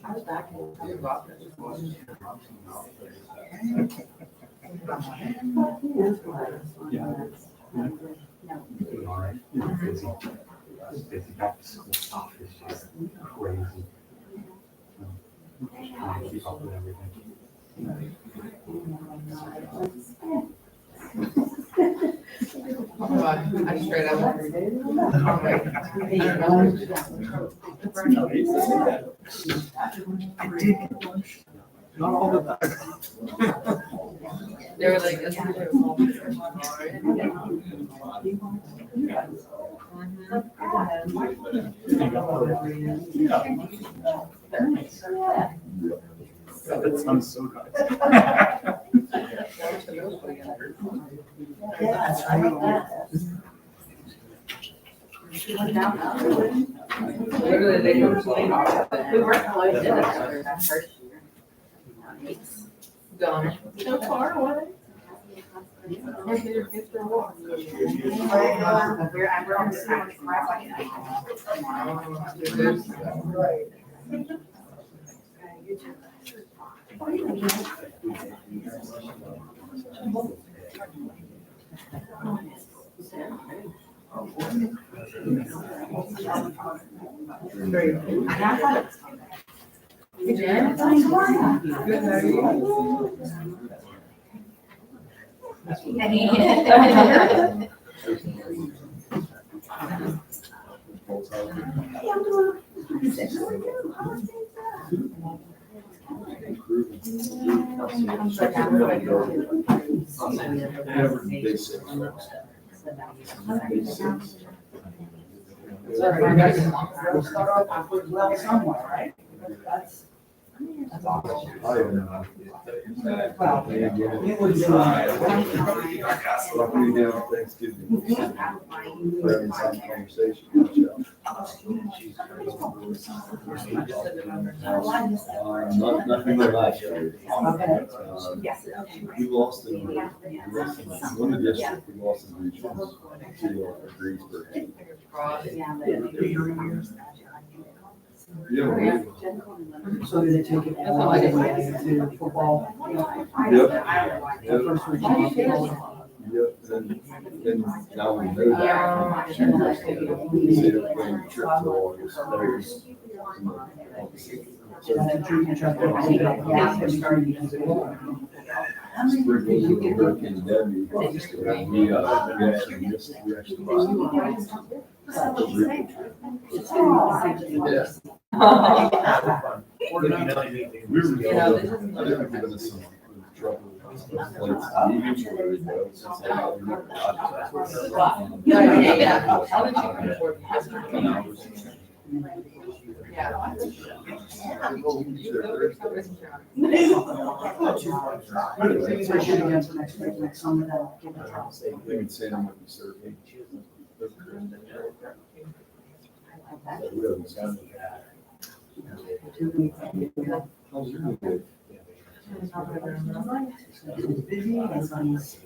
I was back in Busy back to school stuff is just crazy. Trying to keep up with everything. I straight up. I did get lunch. Not all the time. They were like, That sounds so nice. literally, they were we weren't close to that first year. Gone so far away. We'll start off with well somewhere, right? That's awesome. Well, it would be. Luckily now, Thanksgiving. We're having some conversation. Nothing like last year. We lost in one of the districts, we lost in regions to Greensburg. Yeah. So did they take it all the way to football? Yep. First region. Yep, and now we know that. They don't plan a trip to August. Hurricane Debbie, we actually missed, we actually lost. We were given us some trouble. Next summer, that'll give it a They would say I'm with the survey. How's your day? busy, everybody's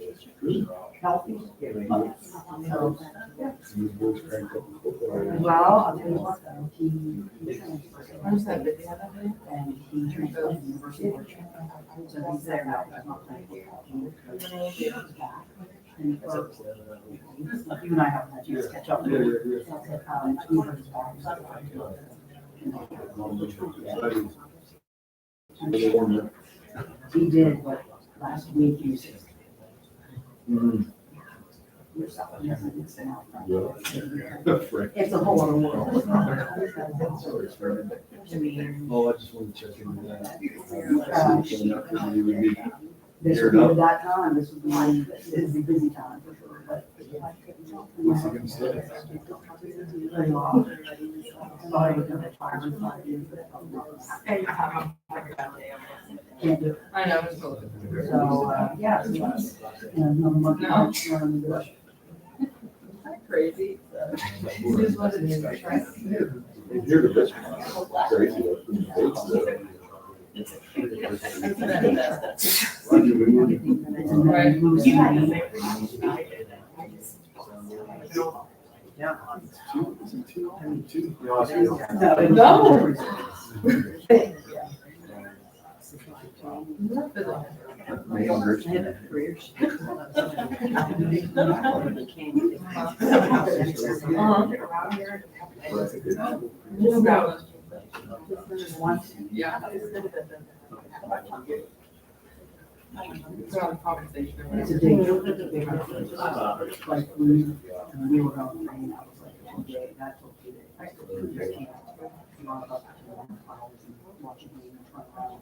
healthy. Well, I'll tell you what, though, he's and he trained at the University of Virginia. So he's there now, he's not playing. He comes back. And so, you and I haven't had a chance to catch up. He comes back. He did what last week you said. Yourself, it's a whole other world. Oh, I just want to check into that. This would be that time, this would be busy time for sure, but. What's he gonna say? Can't do it. I know, it's cool. So, yeah. So, another month. No. No. Crazy. It is what it is, right? You're the best one. Crazy. No. hurt I had a career. Just once. Yeah. So conversation. It's a big, like when we were on the train, I was like, okay, that's what we did. I still do this, can't. You know, about 2 hours and watching me in front of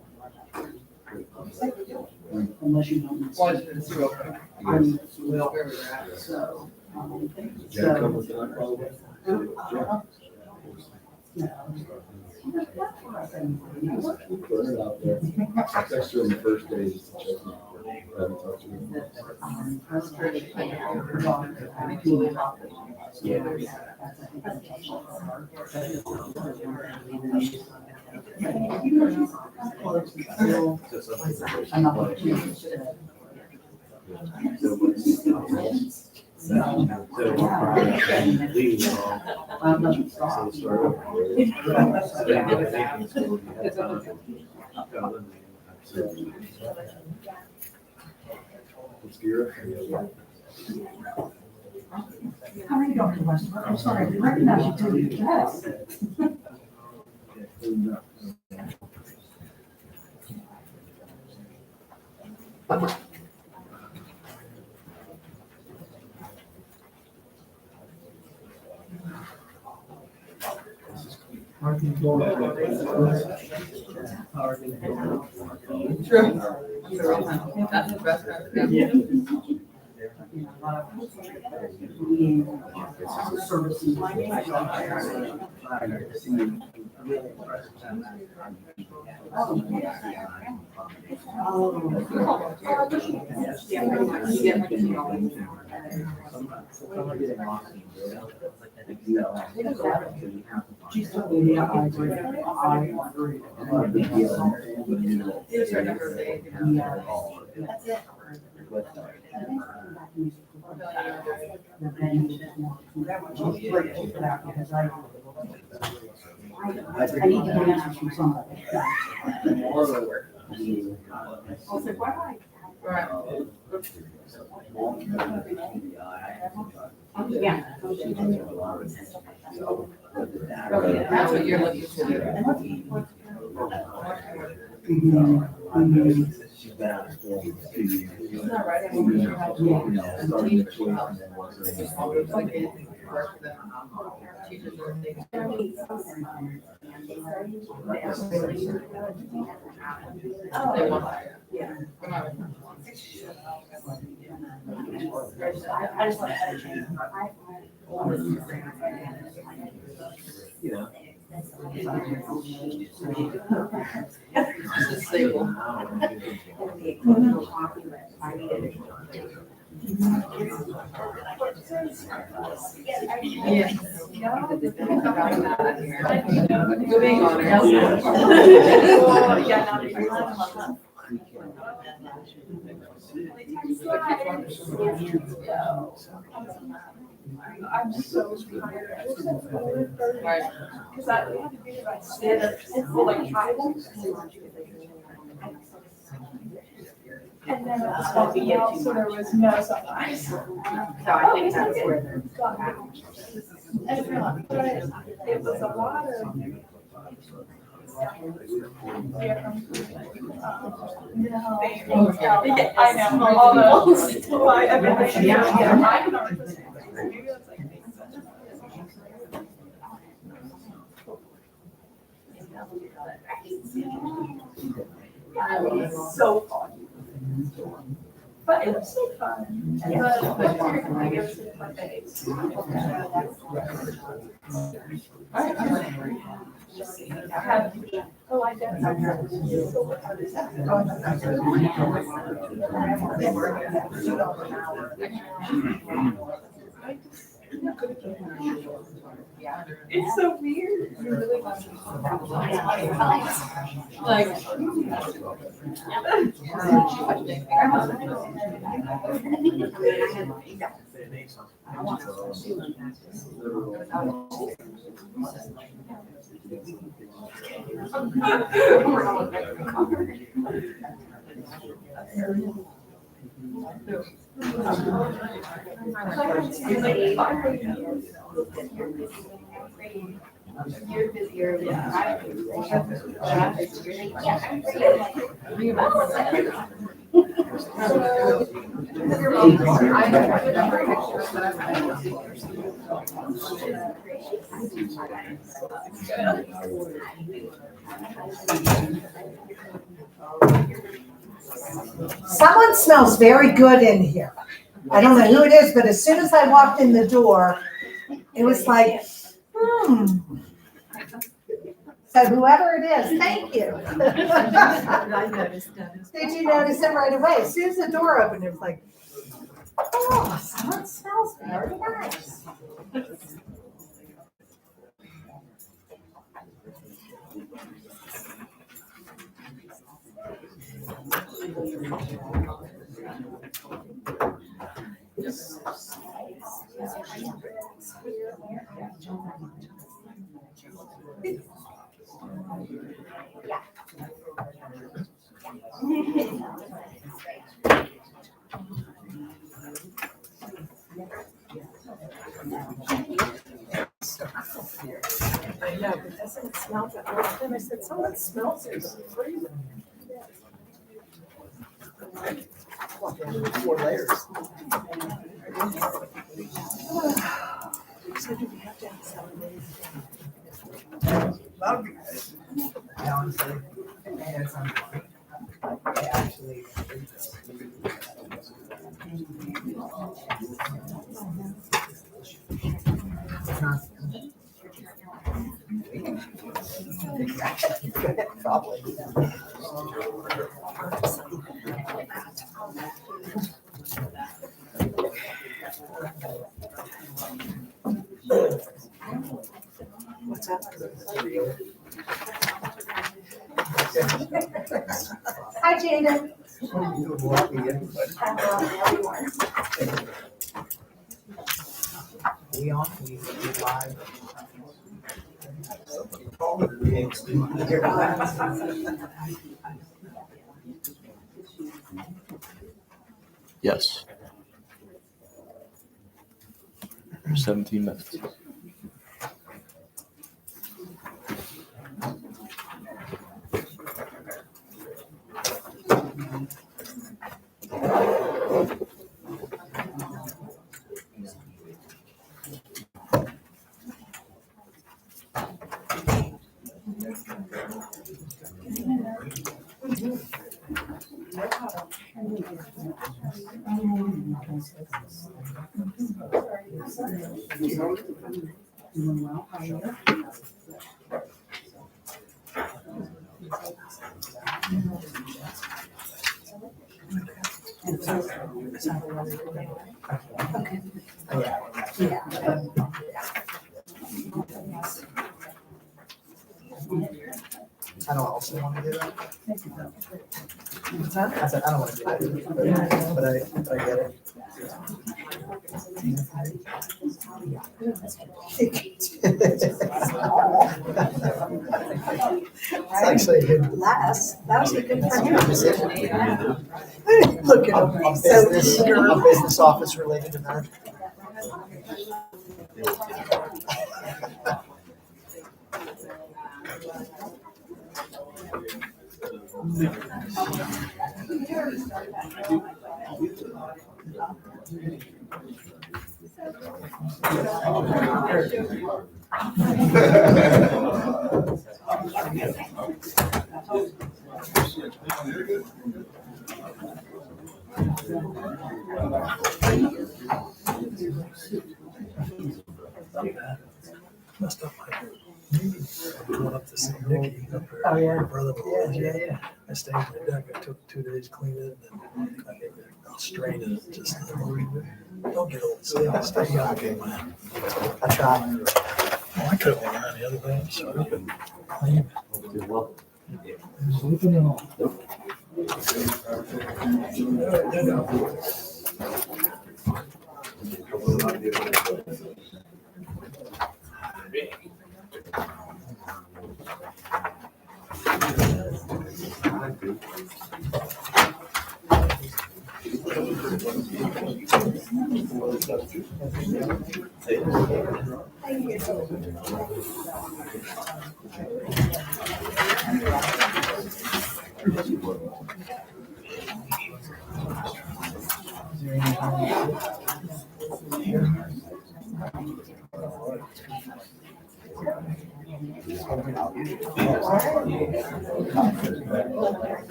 unless you don't. Watching the Super Bowl. Well, Where we were at. so. Jack come with that, probably. Put it out there. Text her on the first day just to check in. Haven't talked to her. How are you, Dr. Westbrook? I'm sorry, I didn't recognize you till you dressed. True. That's the best part. Yeah. Services. She's totally, yeah, I agree. I agree. Here's her number. That's it. I need to answer from somebody. Right. Yeah. That's what you're looking to do. She's been out of school for 2 years. It's not right. I mean, you have to teach just all those like it, work with them. Teachers are things. They want that. Yeah. We're not- I just want to change. Yeah. It's just stable. Yeah. You're being I'm so tired. Right. Because I had to be like stand up, like tribal. And then it was foggy out, so there was no sunrise. So I think that's where they're. It was a lot of. No. I know, almost. I mean, so fun. But it was so fun. I guess it's my face. I had, oh, I It's so weird. You really want to. Like. You're busier. Someone smells very good in here. I don't know who it is, but as soon as I walked in the door, it was like, So whoever it is, thank you. Did you notice it right away? As soon as the door opened, it was like, oh, someone smells very nice. I know, but doesn't it smell good? I said, someone smells it. It's freezing. 4 layers. So do we have to have 7 days? That'll be good. Honestly, it's I actually. Probably. What's up? Hi, Jada. We on, we live. Yes. 17 minutes. I don't also want to do that. I said, I don't want to do that, but I get it. It's actually a good. That was a good decision. Look at a business office related to that. Messed up my going up to see Nikki up there. Oh, yeah. My brother-in-law. Yeah. I stayed in the deck. I took 2 days cleaning it and I'll strain it. Just don't get old. Stay young, man. I tried. Well, I could have been around the other day. So I couldn't clean. Sleeping and all.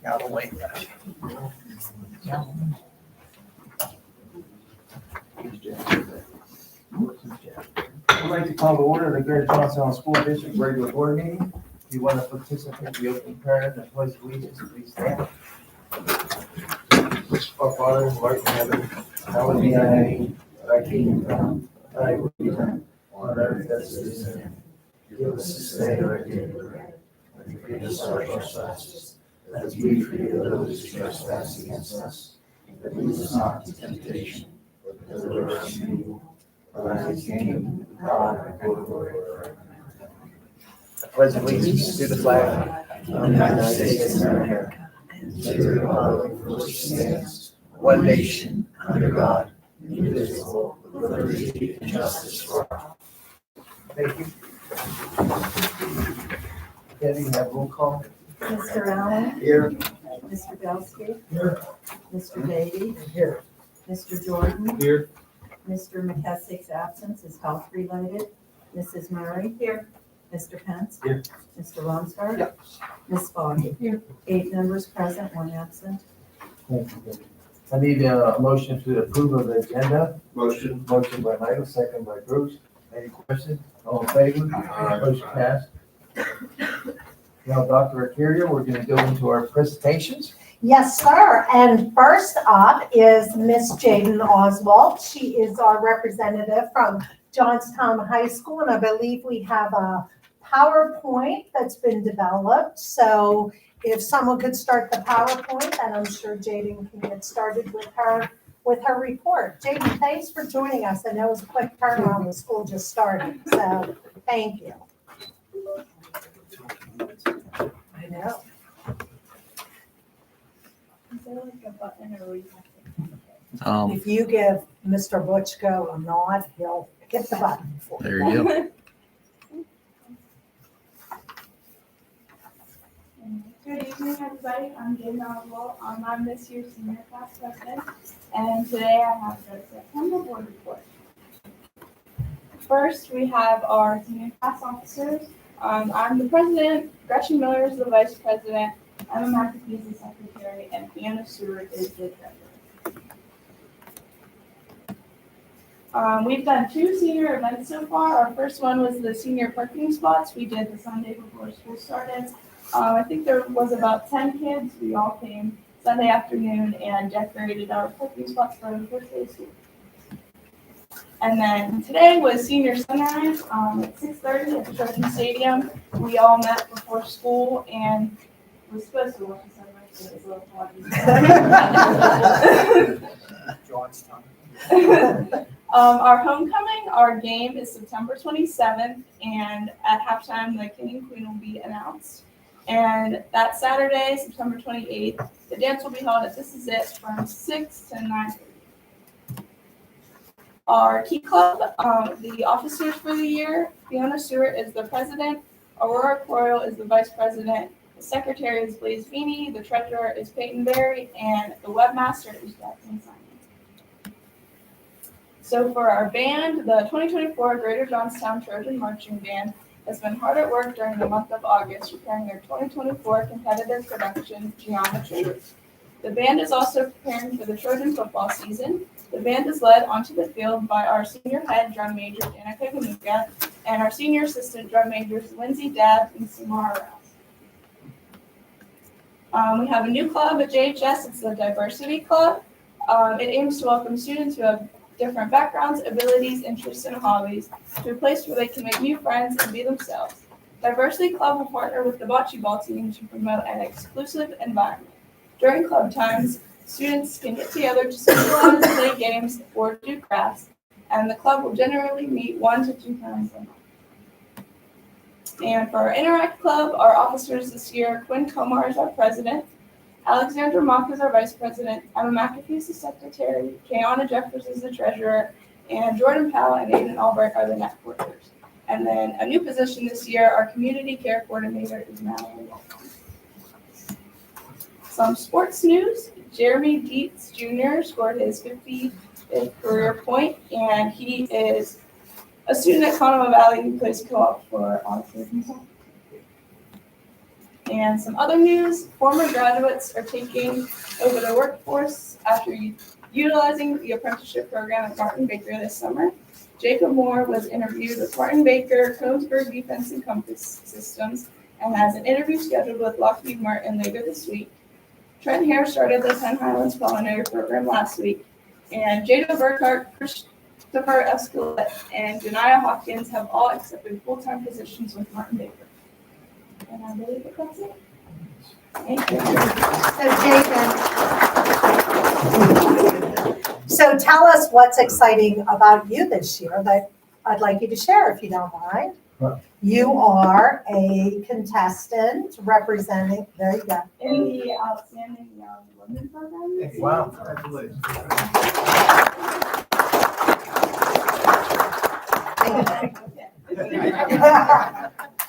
Out of the way. I'd like to call to order the Greater Johnstown School District regular board meeting. If you want to participate in the opening prayer and the pledge of allegiance, please stand. Our Father, who art in heaven, hallowed be thy name. Thy kingdom come, thy will be done, on earth as it is in heaven. Give us this day our daily bread, and forgive us our trespasses, as we forgive those who trespass against us. And lead us not into temptation, but deliver us from evil. For thine is the kingdom, the power, and the glory forever. I pledge allegiance to the flag of the United States of America, and to the republic for which it stands, one nation, under God, indivisible, with liberty and justice for all. Thank you. Debbie, you have roll call? Mr. Allen? Here. Mr. Belsky? Here. Mr. Beatty? Here. Mr. Jordan? Here. Mr. McKessic's absence is health related. Mrs. Murray? Here. Mr. Pence? Here. Mr. Lonsberg? Ms. Foggy? Here. 8 members present, 1 absent. Thank you, Debbie. I need a motion to approve of the agenda. Motion. Motion by Michael, second by Bruce. Any questions? All in favor? Motion passed. Now, Dr. Akiria, we're going to go into our presentations. Yes, sir. And first up is Miss Jaden Oswald. She is our representative from Johnstown High School, and I believe we have a PowerPoint that's been developed. So if someone could start the PowerPoint, and I'm sure Jaden can get started with her report. Jaden, thanks for joining us. I know it was a quick turnaround. The school just started, so thank you. I know. Is there like a button or we have to? If you give Mr. Butchko a nod, he'll hit the button for you. There you go. Good evening, everybody. I'm Jaden Oswald. I'm this year's senior class president, and today I have the September board report. First, we have our senior class officers. I'm the president, Gretchen Miller is the vice president, Emma McAfee is the secretary, and Fiona Stewart is the treasurer. We've done 2 senior events so far. Our first one was the senior parking spots. We did the Sunday before school started. I think there was about 10 kids. We all came Sunday afternoon and decorated our parking spots for the first day of school. And then today was senior sunrise at 6:30 at the Truckee Stadium. We all met before school and was supposed to watch the sunrise, but it was a little foggy. Johnstown. Our homecoming, our game is September 27th, and at halftime, the king and queen will be announced. And that Saturday, September 28th, the dance will be held at This Is It from 6 to 9:30. Our key club, the officers for the year, Fiona Stewart is the president, Aurora Coyle is the vice president, the secretary is Blaze Feeney, the treasurer is Peyton Berry, and the webmaster is Jackson Simon. So for our band, the 2024 Greater Johnstown Trojan Marching Band has been hard at work during the month of August preparing their 2024 competitive production, Geometry. The band is also preparing for the Trojan football season. The band is led onto the field by our senior head drum major, Danica Gamuka, and our senior assistant drum majors, Lindsay Dabb and Samara Rouse. We have a new club at JHS. It's the Diversity Club. It aims to welcome students who have different backgrounds, abilities, interests, and hobbies to a place where they can make new friends and be themselves. Diversity Club will partner with the bocce ball team to promote an exclusive environment. During club times, students can get together to socialize, play games, or do crafts, and the club will generally meet 1 to 2 times a month. And for our Interact Club, our officers this year, Quinn Comar is our president, Alexandra Mock is our vice president, Emma McAfee is the secretary, Kayana Jeffers is the treasurer, and Jordan Powell and Aiden Albrecht are the net coordinators. And then a new position this year, our community care coordinator is Mallory Welcome. Some sports news, Jeremy Dietz Jr. scored his 50th career point, and he is a student at Conemaugh Valley who plays co-op for Autism. And some other news, former graduates are taking over the workforce after utilizing the apprenticeship program at Martin Baker this summer. Jacob Moore was interviewed with Martin Baker, Conesburg Defense and Compass Systems, and has an interview scheduled with Lockheed Martin later this week. Trent Hare started the Penn Highlands Culinary Program last week, and Jada Burkhart, Christopher Escalette, and Janiyah Hawkins have all accepted full-time positions with Martin Baker. And I believe that's it. Thank you. So Jaden, so tell us what's exciting about you this year that I'd like you to share, if you don't mind. You are a contestant representing, there you go. In the Outstanding Young Women Program. Wow, congratulations.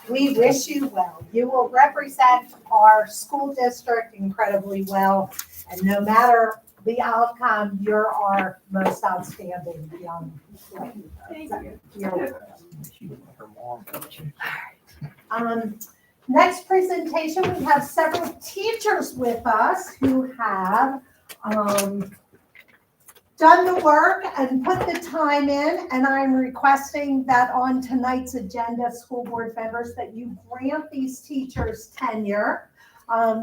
We wish you well. You will represent our school district incredibly well, and no matter the outcome, you're our most outstanding young lady. Thank you. Next presentation, we have several teachers with us who have done the work and put the time in, and I'm requesting that on tonight's agenda, school board members, that you grant these teachers tenure.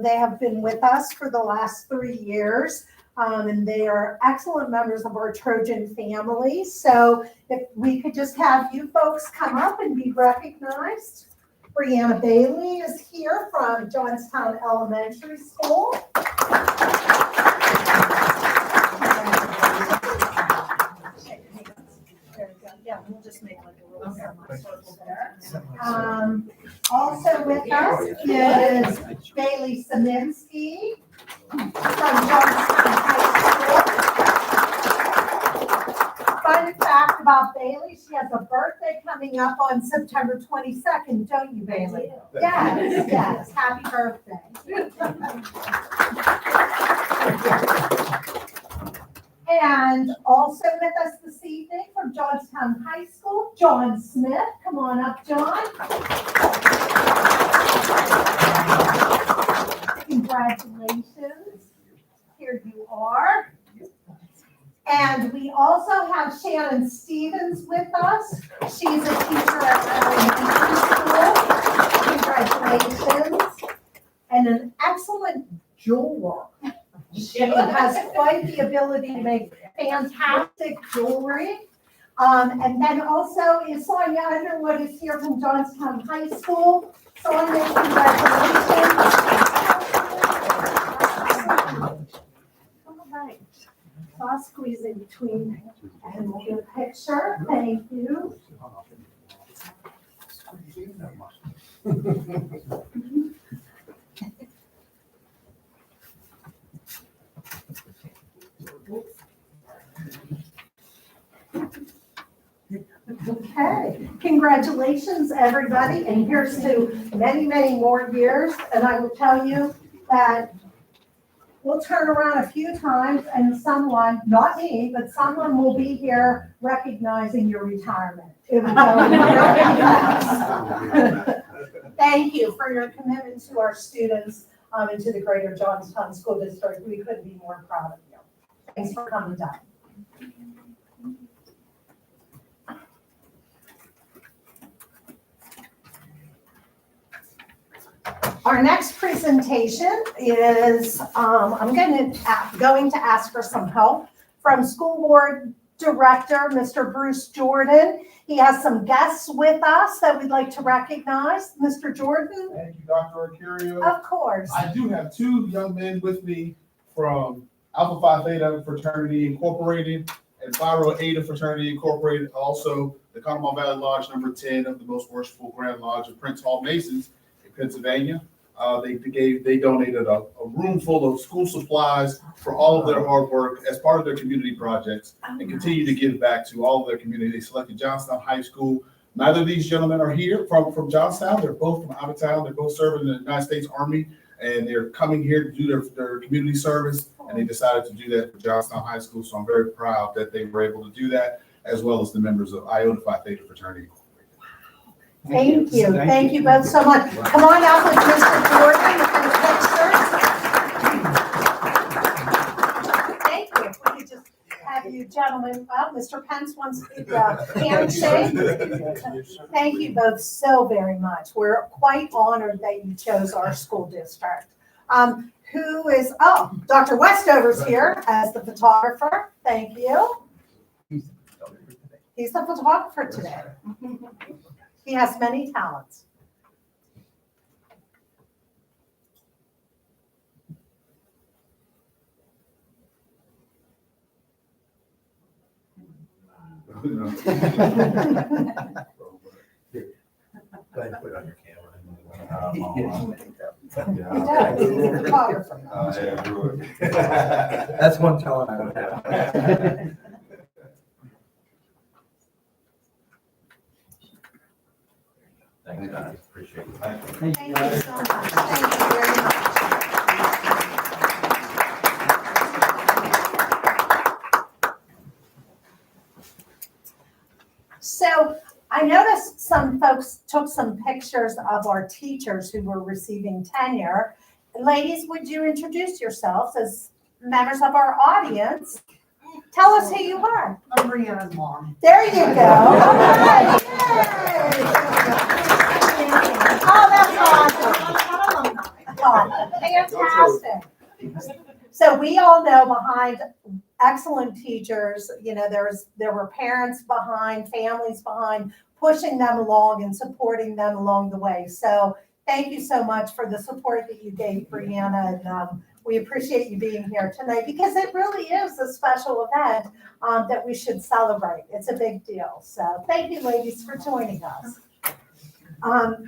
They have been with us for the last 3 years, and they are excellent members of our Trojan family. So if we could just have you folks come up and be recognized. Brianna Bailey is here from Johnstown Elementary School. Yeah, we'll just make like a little circle there. Also with us is Bailey Saminsky from Johnstown High School. Fun fact about Bailey, she has a birthday coming up on September 22nd, don't you, Bailey? Yes, yes, happy birthday. And also with us this evening from Johnstown High School, John Smith. Come on up, John. Congratulations. Here you are. And we also have Shannon Stevens with us. She's a teacher at elementary school. Congratulations. And an excellent jeweler. She has quite the ability to make fantastic jewelry. And then also is Sonia Underwood is here from Johnstown High School. Sonia, congratulations. All right. So I'll squeeze in between and we'll get a picture. Thank you. Okay, congratulations, everybody, and here's to many, many more years. And I will tell you that we'll turn around a few times and someone, not me, but someone will be here recognizing your retirement. It will go really fast. Thank you for your commitment to our students and to the greater Johnstown School District. We couldn't be more proud of you. Thanks for coming down. Our next presentation is, I'm going to ask for some help from School Board Director, Mr. Bruce Jordan. He has some guests with us that we'd like to recognize. Mr. Jordan? Thank you, Dr. Arcurio. Of course. I do have two young men with me from Alpha Phi Theta Fraternity Incorporated and Phi Rho Eta Fraternity Incorporated, also the Conemaugh Valley Lodge number 10 of the Most Worshipful Grand Lodge of Prince Hall Masons in Pennsylvania. They donated a room full of school supplies for all of their hard work as part of their community projects and continue to give back to all of their community. They selected Johnstown High School. Neither of these gentlemen are here from Johnstown. They're both from out of town. They're both serving in the United States Army, and they're coming here to do their community service, and they decided to do that for Johnstown High School. So I'm very proud that they were able to do that, as well as the members of Iota Phi Theta Fraternity. Thank you. Thank you both so much. Come on out with Mr. Jordan for the pictures. Thank you. If we could just have you gentlemen, well, Mr. Pence wants to handshake. Thank you both so very much. We're quite honored that you chose our school district. Dr. Westover's here as the photographer. Thank you. He's the photographer today. He has many talents. Go ahead and put it on your camera. That's one talent I don't have. Thanks, guys. Appreciate it. Thank you so much. Thank you very much. So I noticed some folks took some pictures of our teachers who were receiving tenure. Ladies, would you introduce yourselves as members of our audience? Tell us who you are. I'm Brianna's mom. There you go. All right. Oh, that's awesome. Oh, fantastic. So we all know behind excellent teachers, there were parents behind, families behind, pushing them along and supporting them along the way. So thank you so much for the support that you gave, Brianna, and we appreciate you being here tonight because it really is a special event that we should celebrate. It's a big deal. So thank you, ladies, for joining us.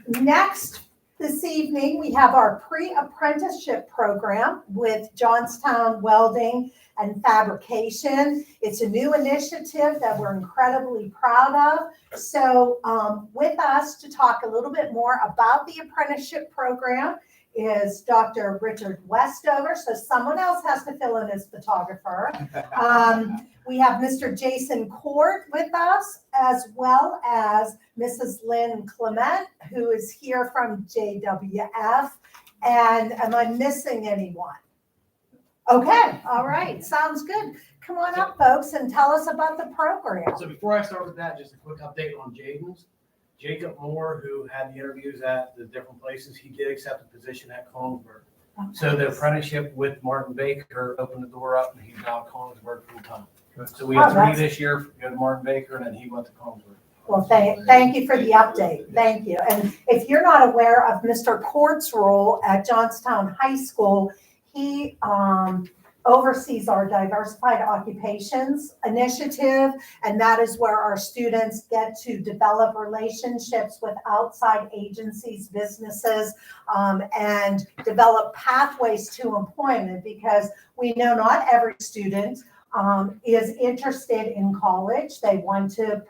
Next this evening, we have our pre-apprenticeship program with Johnstown Welding and Fabrication. It's a new initiative that we're incredibly proud of. So with us to talk a little bit more about the apprenticeship program is Dr. Richard Westover. So someone else has to fill in as photographer. We have Mr. Jason Court with us, as well as Mrs. Lynn Clement, who is here from JWF. And am I missing anyone? Okay, all right, sounds good. Come on up, folks, and tell us about the program. So before I start with that, just a quick update on Jaden's. Jacob Moore, who had the interviews at the different places, he did accept a position at Collinsburg. Okay. So the apprenticeship with Martin Baker opened the door up, and he's now at Collinsburg full time. So we had 3 this year, go to Martin Baker, and then he went to Collinsburg. Well, thank you for the update. Thank you. And if you're not aware of Mr. Court's role at Johnstown High School, he oversees our Diversified Occupations Initiative, and that is where our students get to develop relationships with outside agencies, businesses, and develop pathways to employment, because we know not every student is interested in college. They want to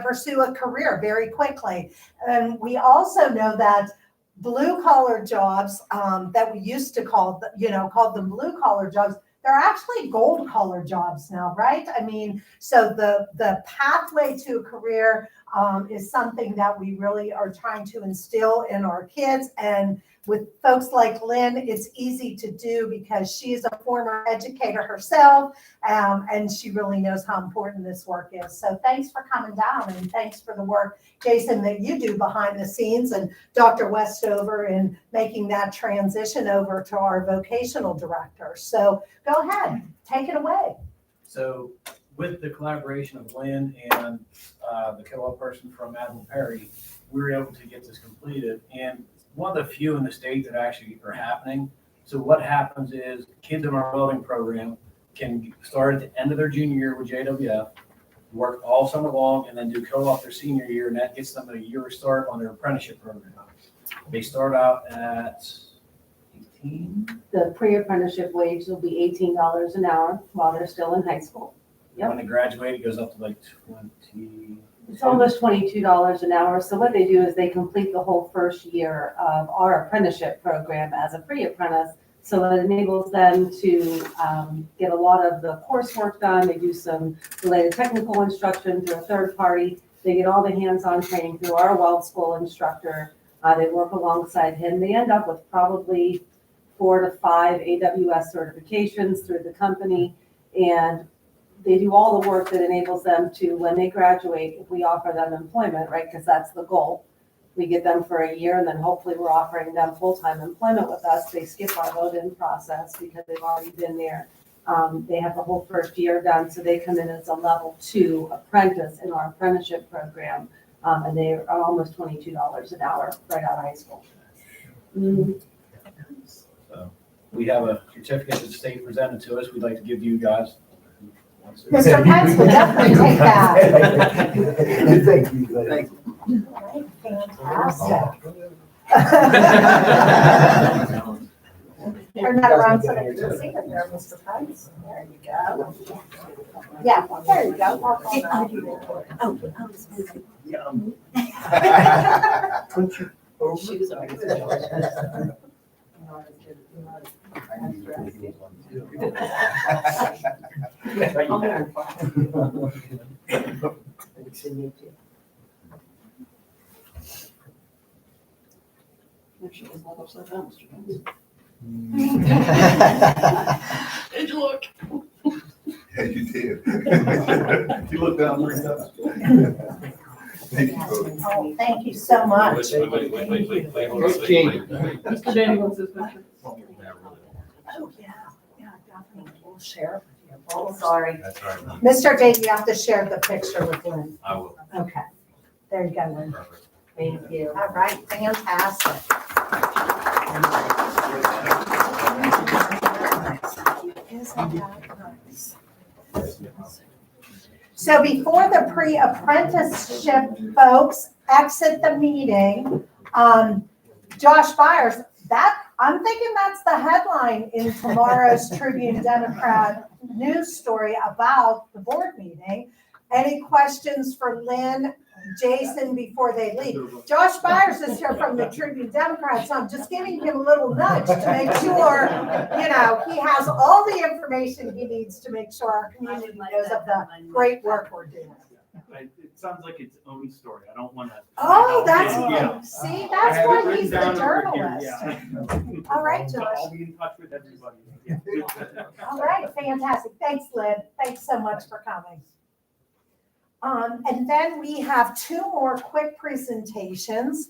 pursue a career very quickly. And we also know that blue collar jobs that we used to call, called them blue collar jobs, they're actually gold collar jobs now, right? I mean, so the pathway to a career is something that we really are trying to instill in our kids. And with folks like Lynn, it's easy to do because she is a former educator herself, and she really knows how important this work is. So thanks for coming down, and thanks for the work, Jason, that you do behind the scenes, and Dr. Westover in making that transition over to our vocational director. So go ahead, take it away. So with the collaboration of Lynn and the co-op person from Admiral Perry, we were able to get this completed. And one of the few in the state that actually are happening. So what happens is kids in our welding program can start at the end of their junior year with JWF, work all summer long, and then do co-op their senior year, and that gets them a year start on their apprenticeship program. They start out at 18. The pre-apprenticeship wage will be $18 an hour while they're still in high school. Yep. When they graduate, it goes up to like 20. It's almost $22 an hour. So what they do is they complete the whole first year of our apprenticeship program as a pre-apprentice. So it enables them to get a lot of the coursework done. They do some related technical instruction through a third party. They get all the hands-on training through our weld school instructor. They work alongside him. They end up with probably 4 to 5 AWS certifications through the company. And they do all the work that enables them to, when they graduate, if we offer them employment, right, because that's the goal. We get them for a year, and then hopefully we're offering them full-time employment with us. They skip our load-in process because they've already been there. They have the whole first year done, so they come in as a level 2 apprentice in our apprenticeship program, and they are almost $22 an hour right out of high school. So we have a certificate that the state presented to us. We'd like to give you guys. Mr. Pence will definitely take that. Thank you. Thank you. Fantastic. Turn that around so that you can see it there, Mr. Pence. There you go. Yeah, there you go. Shoes are. Did you look? Yeah, you did. You looked down 3 times. Thank you, folks. Oh, thank you so much. Wait. Mr. Danny wants his picture. Oh, yeah, definitely. We'll share. Oh, sorry. That's right. Mr. J, you have to share the picture with Lynn. I will. Okay. There you go, Lynn. Perfect. Thank you. All right, fantastic. Isn't that nice? So before the pre-apprenticeship folks exit the meeting, Josh Byers, I'm thinking that's the headline in tomorrow's Tribune Democrat news story about the board meeting. Any questions for Lynn, Jason before they leave? Josh Byers is here from the Tribune Democrat, so I'm just giving him a little nudge to make sure, he has all the information he needs to make sure our community knows of the great work we're doing. It sounds like its own story. I don't want to. Oh, that's Yeah. see, I that's have it why written he's the down over here, journalist. All right, So Josh. I'll be in touch with everybody. All right, fantastic. Thanks, Lynn. Thanks so much for coming. And then we have 2 more quick presentations.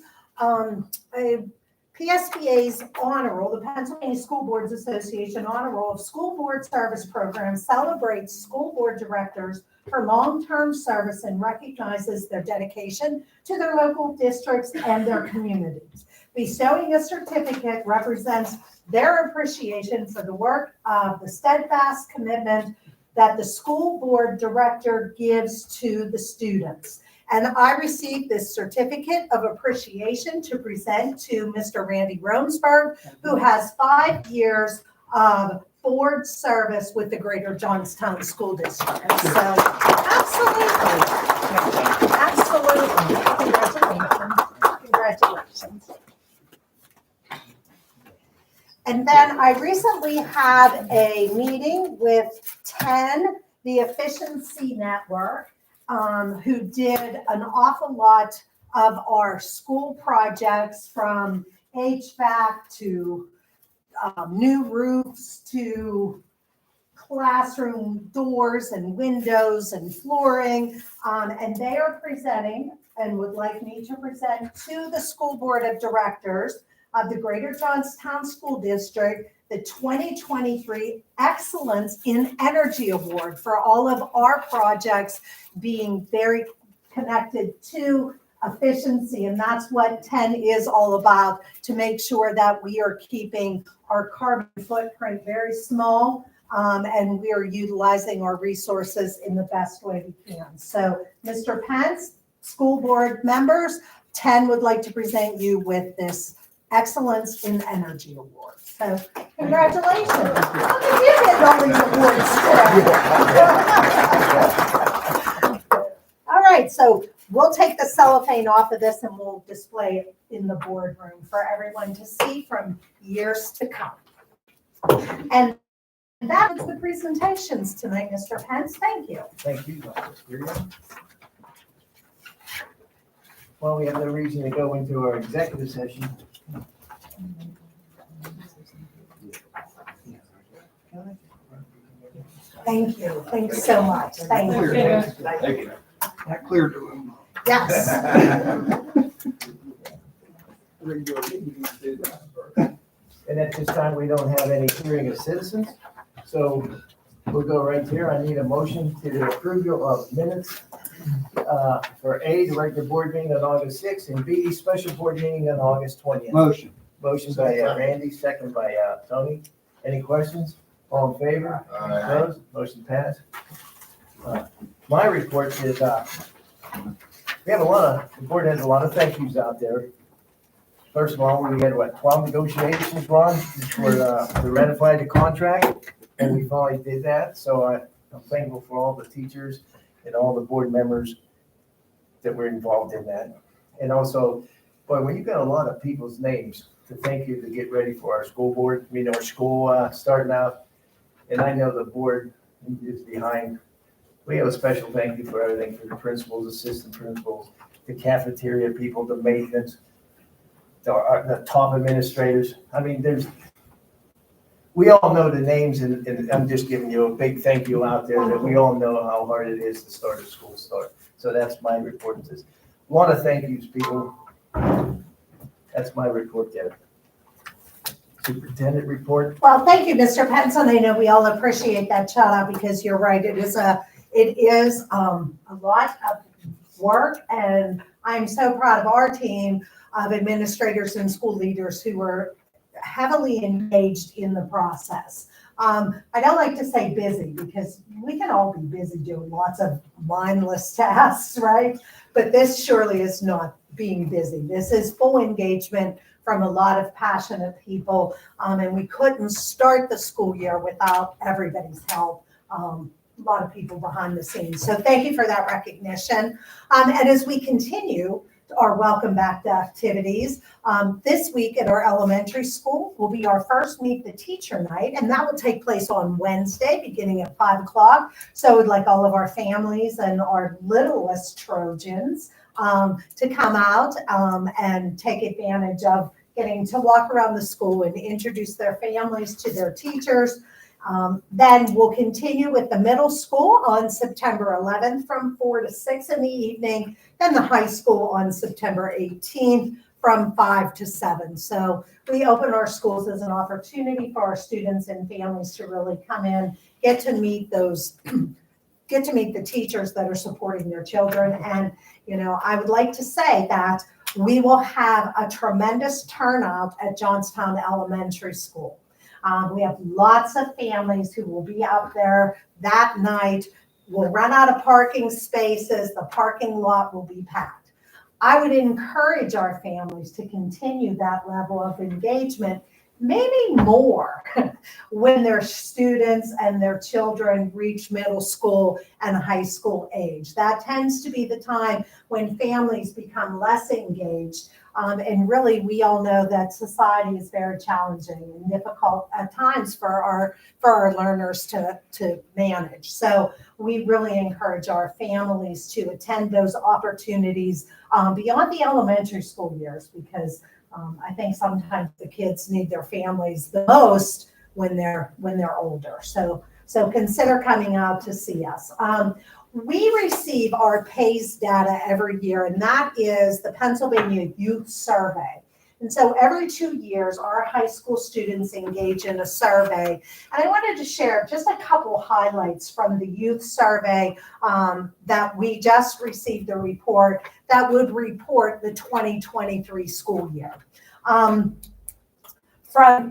PSBA's honor roll, the Pennsylvania School Boards Association honor roll of School Board Service Program celebrates school board directors for long-term service and recognizes their dedication to their local districts and their communities. Bestowing a certificate represents their appreciation for the work of the steadfast commitment that the school board director gives to the students. And I received this certificate of appreciation to present to Mr. Randy Romsberg, who has 5 years of board service with the Greater Johnstown School District. So, absolutely. Congratulations. And then I recently had a meeting with 10, the Efficiency Network, who did an awful lot of our school projects, from HVAC to new roofs to classroom doors and windows and flooring. And they are presenting and would like me to present to the School Board of Directors of the Greater Johnstown School District the 2023 Excellence in Energy Award for all of our projects being very connected to efficiency. And that's what 10 is all about, to make sure that we are keeping our carbon footprint very small, and we are utilizing our resources in the best way we can. So, Mr. Pence, school board members, 10 would like to present you with this Excellence in Energy Award. So, congratulations. How did you get all these awards today? All right, so we'll take the cellophane off of this and we'll display it in the boardroom for everyone to see from years to come. And that was the presentations tonight, Mr. Pence. Thank you. Thank you, Dr. Spear. Well, we have no reason to go into our executive session. Thank you. Thanks so much. Thank you. Thank you. That cleared the room. Yes. And at this time, we don't have any hearing of citizens. So we'll go right here. I need a motion to the approval of minutes for A, the regular board meeting on August 6th, and B, special board meeting on August 20th. Motion. Motion by Randy, second by Tony. Any questions? All in favor? Aye. Opposed? Motion passed. My report is, we have the board has a lot of thank yous out there. First of all, we had 12 negotiations, Ron, to ratify the contract, and we finally did that. So I'm thankful for all the teachers and all the board members that were involved in that. And also, boy, when you've got a lot of people's names to thank you to get ready for our school board, our school starting out, and I know the board is behind. We have a special thank you for everything, for the principals, assistant principals, the cafeteria people, the maintenance, the top administrators. I mean, we all know the names, and I'm just giving you a big thank you out there that we all know how hard it is to start a school start. So that's my report. A lot of thank yous, people. That's my report there. Superintendent report. Well, thank you, Mr. Pence. And I know we all appreciate that shout out, because you're right. It is a lot of work, and I'm so proud of our team of administrators and school leaders who were heavily engaged in the process. I don't like to say busy, because we can all be busy doing lots of mindless tasks, right? But this surely is not being busy. This is full engagement from a lot of passionate people, and we couldn't start the school year without everybody's help. A lot of people behind the scenes. So thank you for that recognition. And as we continue our welcome back to activities, this week at our elementary school will be our first Meet the Teacher night, and that will take place on Wednesday beginning at 5 o'clock. So we'd like all of our families and our littlest Trojans to come out and take advantage of getting to walk around the school and introduce their families to their teachers. Then we'll continue with the middle school on September 11th from 4 to 6 in the evening, then the high school on September 18th from 5 to 7. So we open our schools as an opportunity for our students and families to really come in, get to meet the teachers that are supporting their children. And, I would like to say that we will have a tremendous turnout at Johnstown Elementary School. We have lots of families who will be out there that night. We'll run out of parking spaces. The parking lot will be packed. I would encourage our families to continue that level of engagement, maybe more, when their students and their children reach middle school and high school age. That tends to be the time when families become less engaged. And really, we all know that society is very challenging and difficult at times for our learners to manage. So we really encourage our families to attend those opportunities beyond the elementary school years, because I think sometimes the kids need their families the most when they're older. So consider coming out to see us. We receive our PACE data every year, and that is the Pennsylvania Youth Survey. And so every 2 years, our high school students engage in a survey. And I wanted to share just a couple highlights from the youth survey that we just received a report that would report the 2023 school year. From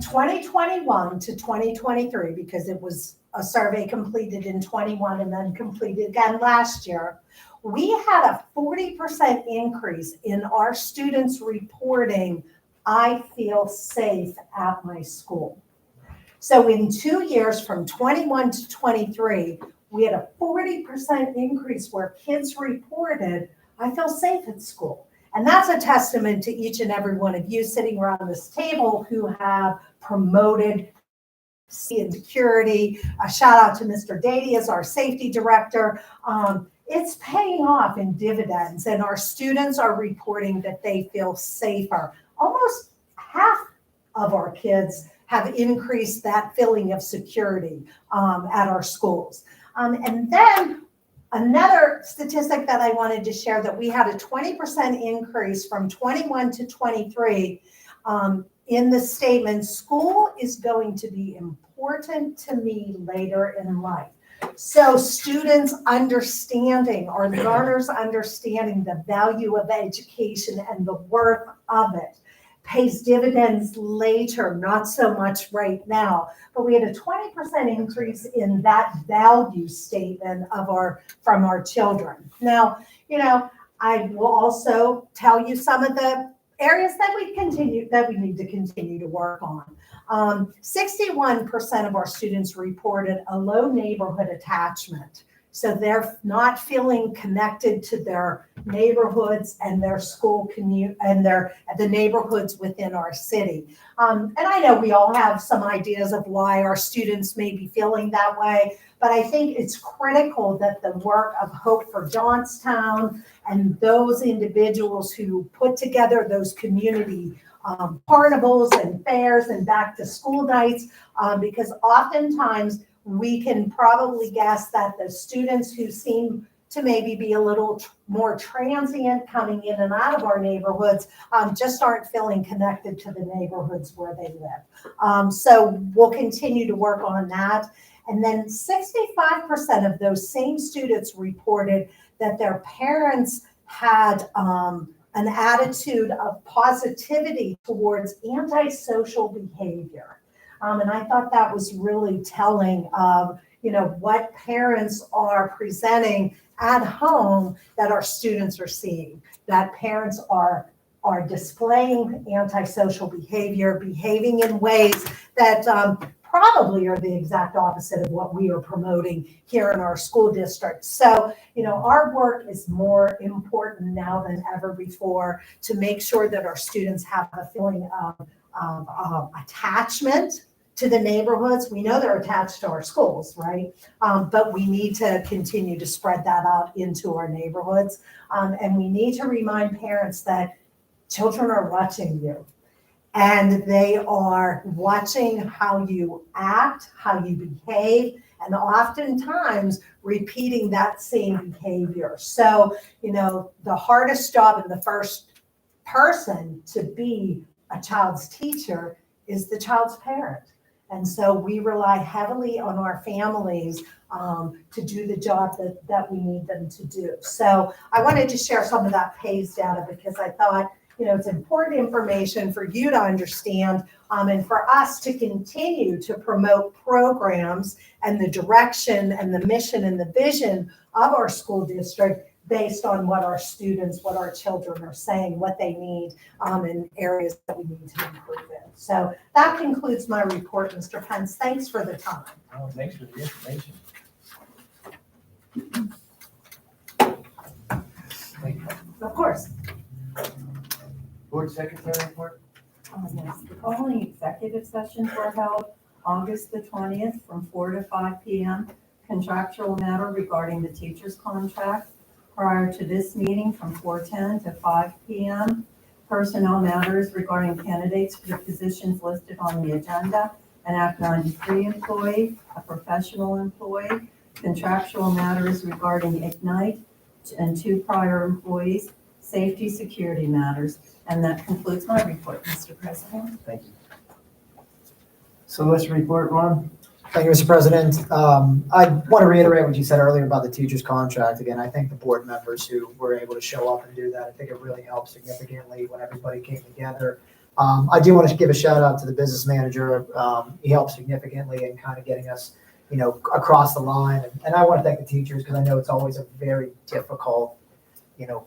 2021 to 2023, because it was a survey completed in 21 and then completed again last year, we had a 40% increase in our students reporting, "I feel safe at my school." So in 2 years, from 21 to 23, we had a 40% increase where kids reported, "I feel safe at school." And that's a testament to each and every one of you sitting around this table who have promoted safety and security. A shout out to Mr. Dady as our safety director. It's paying off in dividends, and our students are reporting that they feel safer. Almost half of our kids have increased that feeling of security at our schools. And then another statistic that I wanted to share, that we had a 20% increase from 21 to 23 in the statement, "School is going to be important to me later in life." So students understanding, or learners understanding the value of education and the worth of it pays dividends later, not so much right now. But we had a 20% increase in that value statement from our children. Now, I will also tell you some of the areas that we need to continue to work on. 61% of our students reported a low neighborhood attachment. So they're not feeling connected to their neighborhoods and their school commute and the neighborhoods within our city. And I know we all have some ideas of why our students may be feeling that way, but I think it's critical that the work of Hope for Johnstown and those individuals who put together those community carnivals and fairs and back to school nights, because oftentimes we can probably guess that the students who seem to maybe be a little more transient coming in and out of our neighborhoods just aren't feeling connected to the neighborhoods where they live. So we'll continue to work on that. And then 65% of those same students reported that their parents had an attitude of positivity towards antisocial behavior. And I thought that was really telling of, what parents are presenting at home that our students are seeing, that parents are displaying antisocial behavior, behaving in ways that probably are the exact opposite of what we are promoting here in our school district. So, our work is more important now than ever before to make sure that our students have a feeling of attachment to the neighborhoods. We know they're attached to our schools, right? But we need to continue to spread that out into our neighborhoods. And we need to remind parents that children are watching you. And they are watching how you act, how you behave, and oftentimes repeating that same behavior. So, the hardest job and the first person to be a child's teacher is the child's parent. And so we rely heavily on our families to do the job that we need them to do. So I wanted to share some of that PACE data because I thought, it's important information for you to understand and for us to continue to promote programs and the direction and the mission and the vision of our school district based on what our students, what our children are saying, what they need in areas that we need to improve in. So that concludes my report, Mr. Pence. Thanks for the time. Oh, thanks for the information. Of course. Board Secretary report? Yes, the following executive sessions were held August the 20th from 4 to 5 p.m. Contractual matter regarding the teacher's contract. Prior to this meeting from 4:10 to 5 p.m. Personnel matters regarding candidates for the positions listed on the agenda. An Act 93 employee, a professional employee. Contractual matters regarding Ignite and 2 prior employees. Safety, security matters. And that concludes my report, Mr. President. Thank you. Solicitor report, Ron? Thank you, Mr. President. I want to reiterate what you said earlier about the teacher's contract. Again, I thank the board members who were able to show up and do that. I think it really helped significantly when everybody came together. I do want to give a shout out to the business manager. He helped significantly in kind of getting us, across the line. And I want to thank the teachers because I know it's always a very difficult,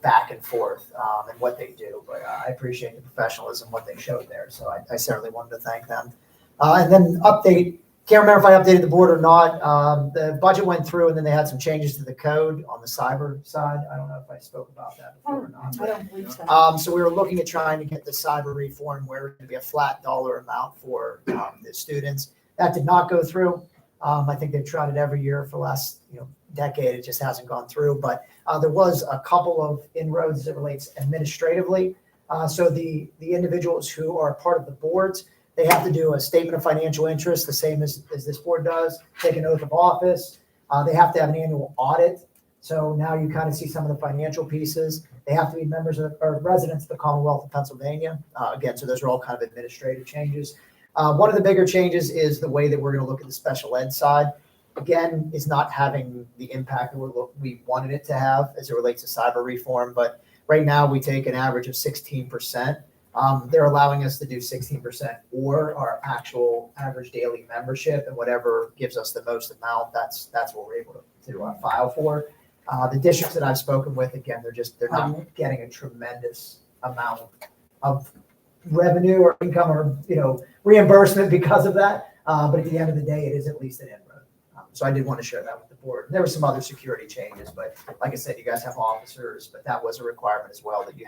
back and forth and what they do. But I appreciate the professionalism, what they showed there. So I certainly wanted to thank them. And then update. Can't remember if I updated the board or not. The budget went through and then they had some changes to the code on the cyber side. I don't know if I spoke about that before or not. I don't believe so. So we were looking at trying to get the cyber reform where it's going to be a flat dollar amount for the students. That did not go through. I think they've tried it every year for the last decade. It just hasn't gone through. But there was a couple of inroads that relates administratively. So the individuals who are part of the boards, they have to do a statement of financial interest, the same as this board does, take an oath of office. They have to have an annual audit. So now you kind of see some of the financial pieces. They have to be members or residents of the Commonwealth of Pennsylvania. Again, so those are all kind of administrative changes. One of the bigger changes is the way that we're going to look at the special ed side. Again, is not having the impact that we wanted it to have as it relates to cyber reform. But right now we take an average of 16%. They're allowing us to do 16% or our actual average daily membership, and whatever gives us the most amount, that's what we're able to file for. The districts that I've spoken with, again, they're not getting a tremendous amount of revenue or income or reimbursement because of that. But at the end of the day, it is at least an inroad. So I did want to share that with the board. There were some other security changes, but like I said, you guys have officers, but that was a requirement as well that you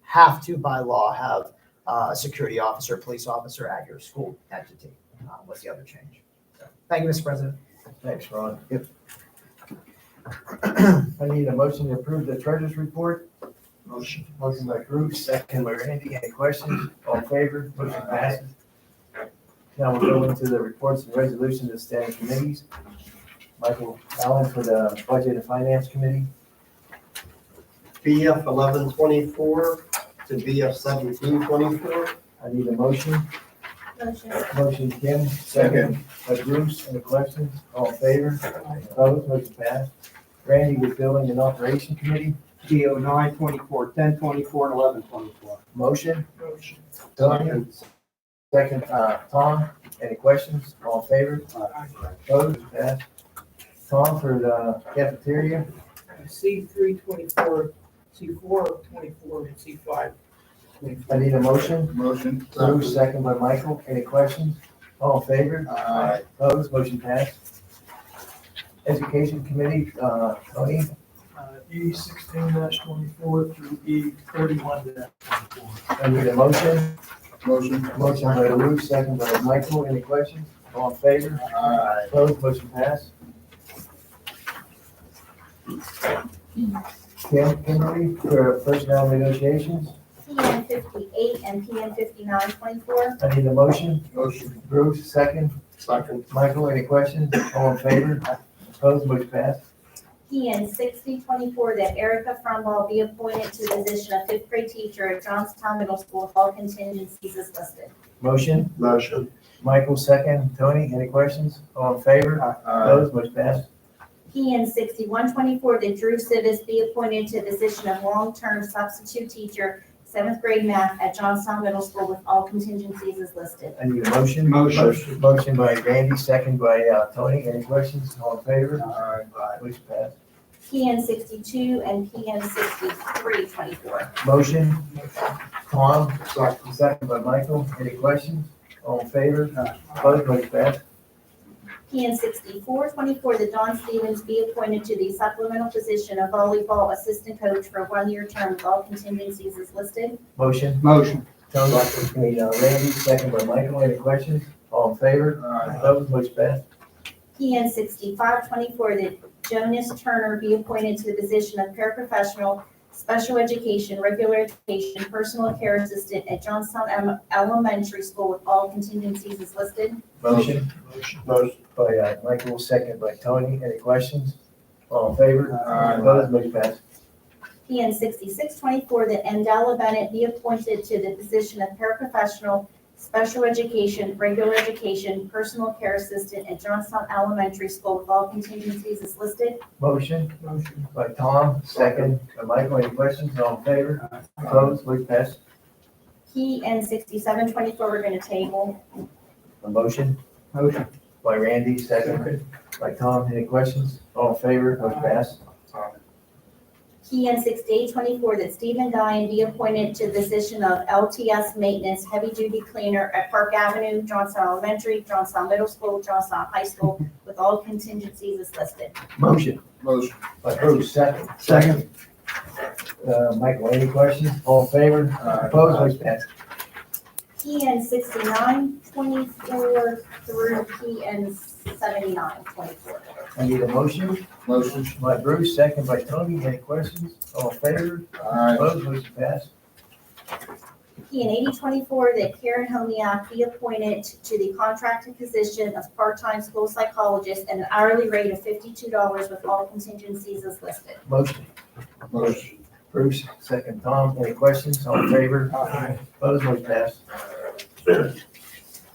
have to, by law, have a security officer, police officer at your school entity was the other change. So, thank you, Mr. President. Thanks, Ron. Yep. I need a motion to approve the treasurer's report. Motion by Bruce, second by Randy. Any questions? All in favor? Motion passes. Now we'll go into the reports and resolutions of standing committees. Michael Allen for the Budget and Finance Committee. BF 1124 to BF 1724. I need a motion. Motion. Motion Kim, second by Bruce. Any questions? All in favor? Opposed? Motion passed. Randy with Building and Operation Committee. GO 924, 1024, and 1124. Motion. Tony. Second, Tom. Any questions? All in favor? Opposed? Passed. Tom for the cafeteria. C324, C424, and C5. I need a motion. Motion. Bruce, second by Michael. Any questions? All in favor? Aye. Opposed? Motion passed. Education Committee, Tony. E16-24 through E31-24. I need a motion. Motion. Motion by Bruce, second by Michael. Any questions? All in favor? Aye. Opposed? Motion passed. Kimberly for personnel negotiations. PN 58 and PN 5924. I need a motion. Motion. Bruce, second. Second. Michael, any questions? All in favor? Opposed? Motion passed. PN 6024, that Erica Frumwell be appointed to the position of 5th grade teacher at Johnstown Middle School with all contingencies as listed. Motion. Motion. Michael, second. Tony, any questions? All in favor? Opposed? Motion passed. PN 6124, that Drew Civis be appointed to the position of long-term substitute teacher, 7th grade math at Johnstown Middle School with all contingencies as listed. I need a motion. Motion by Randy, second by Tony. Any questions? All in favor? Motion passed. PN 62 and PN 6324. Motion. Tom, second by Michael. Any questions? All in favor? Opposed? Motion passed. PN 6424, that Don Stevens be appointed to the supplemental position of volleyball assistant coach for a one-year term with all contingencies as listed. Motion. Motion. Tony, Randy, second by Michael. Any questions? All in favor? Opposed? Motion passed. PN 6524, that Jonas Turner be appointed to the position of paraprofessional, special education, regular education, personal care assistant at Johnstown Elementary School with all contingencies as listed. Motion. Motion by Michael, second by Tony. Any questions? All in favor? Opposed? Motion passed. PN 6624, that Andella Bennett be appointed to the position of paraprofessional, special education, regular education, personal care assistant at Johnstown Elementary School with all contingencies as listed. Motion. Motion by Tom, second by Michael. Any questions? All in favor? Opposed? Motion passed. PN 6724, we're going to table. A motion. Motion. By Randy, second by Tom. Any questions? All in favor? Motion passed. PN 6824, that Stephen Dyan be appointed to the position of LTS maintenance heavy-duty cleaner at Park Avenue, Johnstown Elementary, Johnstown Middle School, Johnstown High School, with all contingencies as listed. Motion. Motion. By Bruce, second. Second. Michael, any questions? All in favor? Opposed? Motion passed. PN 6924 through PN 7924. I need a motion. Motion. By Bruce, second by Tony. Any questions? All in favor? Opposed? Motion passed. PN 8024, that Karen Homiak be appointed to the contracted position of part-time school psychologist at an hourly rate of $52 with all contingencies as listed. Motion. Motion. Bruce, second Tom. Any questions? All in favor? Opposed? Motion passed. PN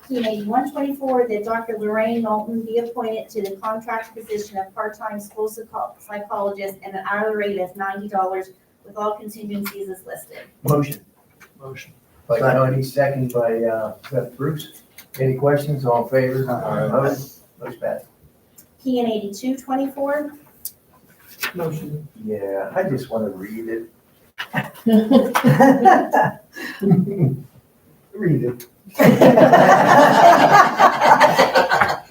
8124, that Dr. Lorraine Knowlton be appointed to the contract position of part-time school psychologist at an hourly rate of $90 with all contingencies as listed. Motion. Motion. By Tony, second by Bruce. Any questions? All in favor? Opposed? Motion passed. PN 8224, Motion. Yeah, I just want to read it. Read it.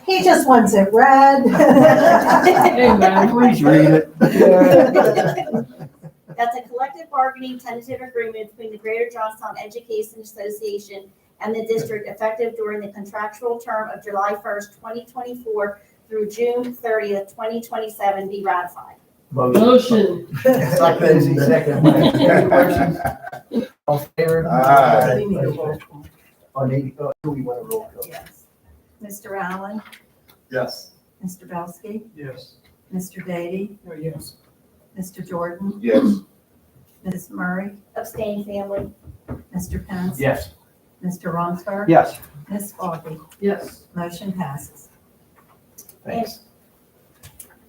He just wants it read. Please read it. that's a collective bargaining tentative agreement between the Greater Johnstown Education Association and the district effective during the contractual term of July 1st, 2024 through June 30th, 2027 be ratified. Motion. Second. Any questions? All in favor? On 80, do we want to roll call? Yes. Mr. Allen, Yes. Mr. Belsky, Yes. Mr. Beatty, Yes. Mr. Jordan, Yes. Ms. Murray, Abstain, family. Mr. Pence. Yes. Mr. Ronsberg. Yes. Ms. Foggy. Yes. Motion passes. Thanks.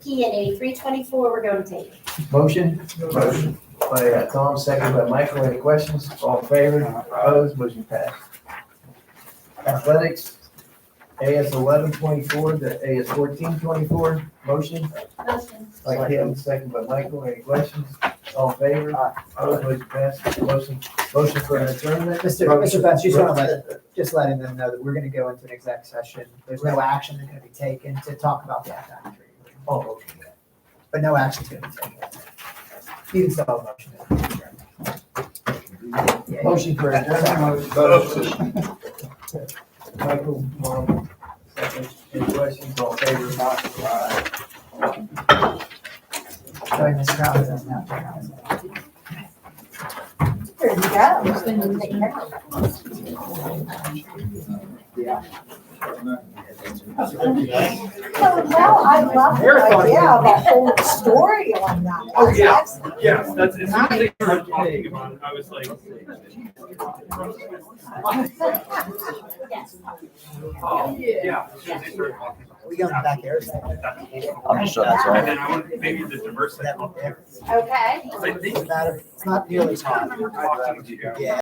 PN 8324, we're going to take. Motion? Motion. By Tom, second by Michael. Any questions? All in favor? Opposed? Motion passed. Athletics, AS 1124 to AS 1424. Motion? Motion. By Kim, second by Michael. Any questions? All in favor? Opposed? Motion passed. Motion for an adjournment? Mr. Pence, just letting them know that we're gonna go into an exec session. There's no action that's gonna be taken to talk about the academic review. Oh, okay. But no action's gonna be taken. You can still have a motion. Motion for adjournment. Michael, second. Any questions? All in favor? Sorry, Mr. Allen doesn't have to. There you go. So now I love the idea of a whole story on that. Oh, yeah. That's Yeah, that's, as soon as they nice. started talking about it, I was like. Oh, yeah. As soon as they started talking about We go in the back area. I'm just trying to solve it. And then I wanted maybe the diversity. Okay. I think. It's not nearly as hot. Talking to you. Yeah.